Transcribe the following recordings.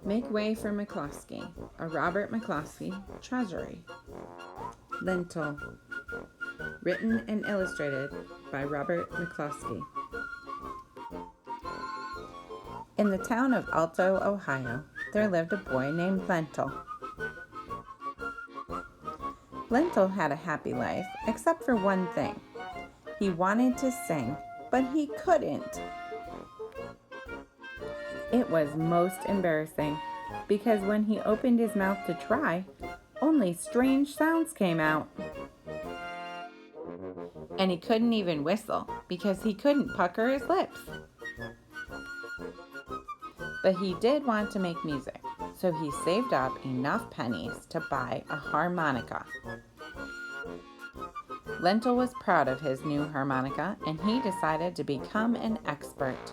Make way for McClosky, a Robert McClosky treasury. Lentil, written and illustrated by Robert McClosky. In the town of Alto, Ohio, there lived a boy named Lentil. Lentil had a happy life, except for one thing. He wanted to sing, but he couldn't. It was most embarrassing, because when he opened his mouth to try, only strange sounds came out. And he couldn't even whistle, because he couldn't pucker his lips. But he did want to make music, so he saved up enough pennies to buy a harmonica. Lentil was proud of his new harmonica, and he decided to become an expert.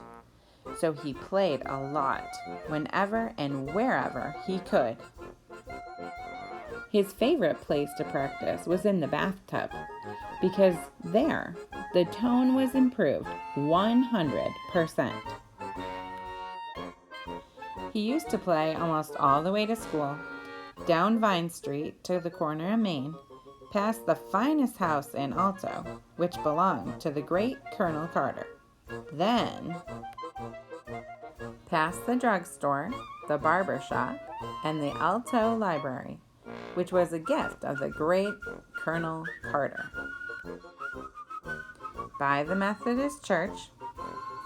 So he played a lot, whenever and wherever he could. His favorite place to practice was in the bathtub, because there, the tone was improved 100%. He used to play almost all the way to school, down Vine Street to the corner of Main, past the finest house in Alto, which belonged to the great Colonel Carter. Then, past the drugstore, the barber shop, and the Alto Library, which was a gift of the great Colonel Carter. By the Methodist Church,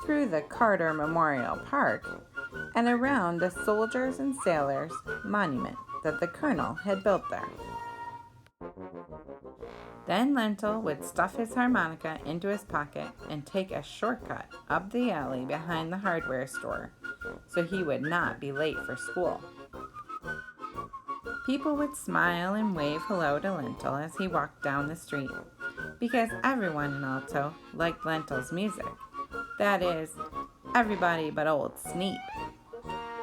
through the Carter Memorial Park, and around the Soldiers and Sailors monument that the Colonel had built there. Then Lentil would stuff his harmonica into his pocket and take a shortcut up the alley behind the hardware store, so he would not be late for school. People would smile and wave hello to Lentil as he walked down the street, because everyone in Alto liked Lentil's music. That is, everybody but Old Sneap.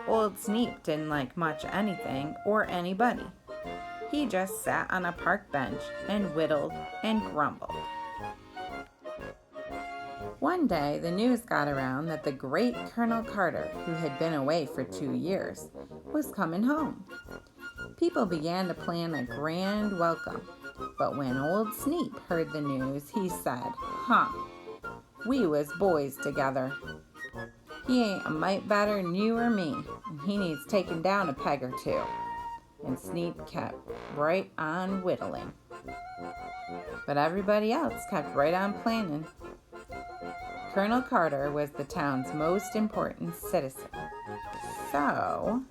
Old Sneap didn't like much anything or anybody. He just sat on a park bench and whittled and grumbled. One day, the news got around that the great Colonel Carter, who had been away for 2 years, was coming home. People began to plan a grand welcome, but when Old Sneap heard the news, he said, we was boys together. He ain't a mite better than you or me, and he needs taking down a peg or two. And Sneap kept right on whittling. But everybody else kept right on planning. Colonel Carter was the town's most important citizen. So,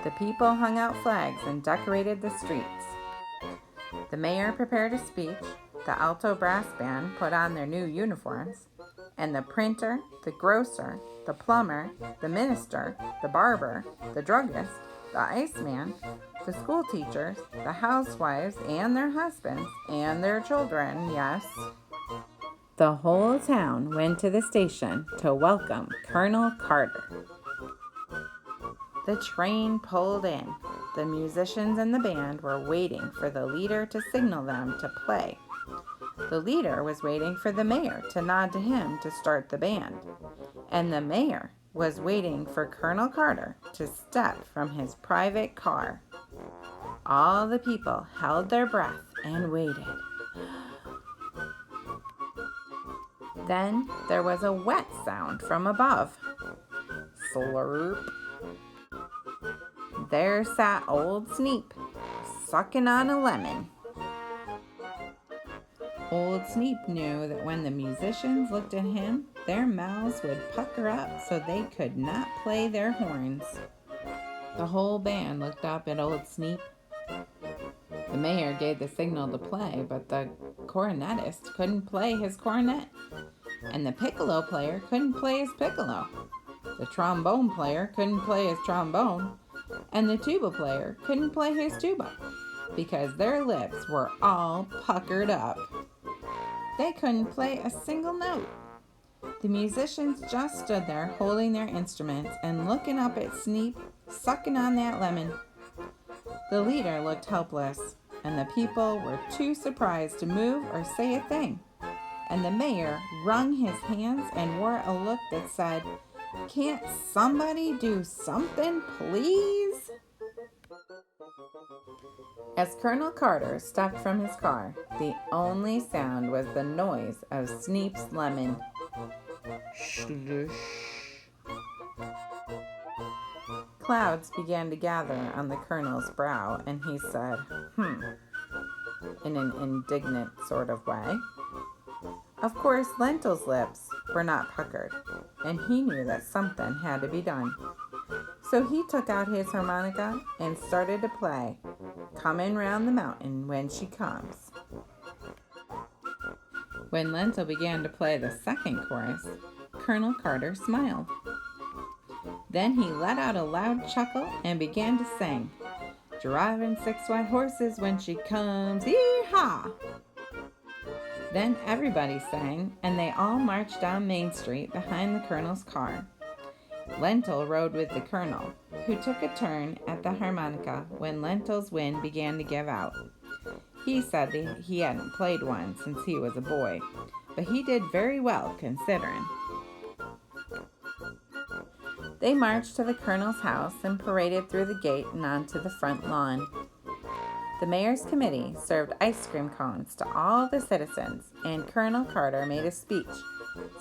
the people hung out flags and decorated the streets. The mayor prepared a speech, the Alto Brass Band put on their new uniforms, and the printer, the grocer, the plumber, the minister, the barber, the druggist, the iceman, the school teachers, the housewives and their husbands, and their children, yes. The whole town went to the station to welcome Colonel Carter. The train pulled in. The musicians and the band were waiting for the leader to signal them to play. The leader was waiting for the mayor to nod to him to start the band, and the mayor was waiting for Colonel Carter to step from his private car. All the people held their breath and waited. Then there was a wet sound from above. Slurp. There sat Old Sneap, sucking on a lemon. Old Sneap knew that when the musicians looked at him, their mouths would pucker up so they could not play their horns. The whole band looked up at Old Sneap. The mayor gave the signal to play, but the cornetist couldn't play his cornet, and the piccolo player couldn't play his piccolo. The trombone player couldn't play his trombone, and the tuba player couldn't play his tuba, because their lips were all puckered up. They couldn't play a single note. The musicians just stood there holding their instruments and looking up at Sneap, sucking on that lemon. The leader looked helpless, and the people were too surprised to move or say a thing. And the mayor wrung his hands and wore a look that said, Can't somebody do something, please? As Colonel Carter stepped from his car, the only sound was the noise of Sneep's lemon. Shlush. Clouds began to gather on the colonel's brow, and he said, in an indignant sort of way. Of course, Lentil's lips were not puckered, and he knew that something had to be done. So he took out his harmonica and started to play, "Comin' Round the Mountain When She Comes." When Lentil began to play the second chorus, Colonel Carter smiled. Then he let out a loud chuckle and began to sing, "Driving 6 white horses when she comes, yee-haw!" Then everybody sang, and they all marched down Main Street behind the colonel's car. Lentil rode with the colonel, who took a turn at the harmonica when Lentil's wind began to give out. He said that he hadn't played one since he was a boy, but he did very well considering. They marched to the colonel's house and paraded through the gate and onto the front lawn. The mayor's committee served ice cream cones to all the citizens, and Colonel Carter made a speech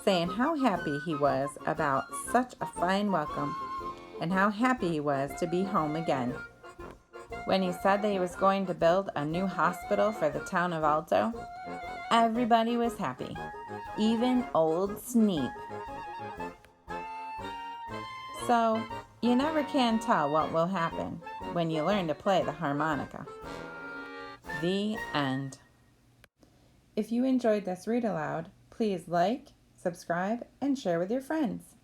saying how happy he was about such a fine welcome and how happy he was to be home again. When he said that he was going to build a new hospital for the town of Alto, everybody was happy, even old Sneep. So, you never can tell what will happen when you learn to play the harmonica. The end. If you enjoyed this read aloud, please like, subscribe, and share with your friends.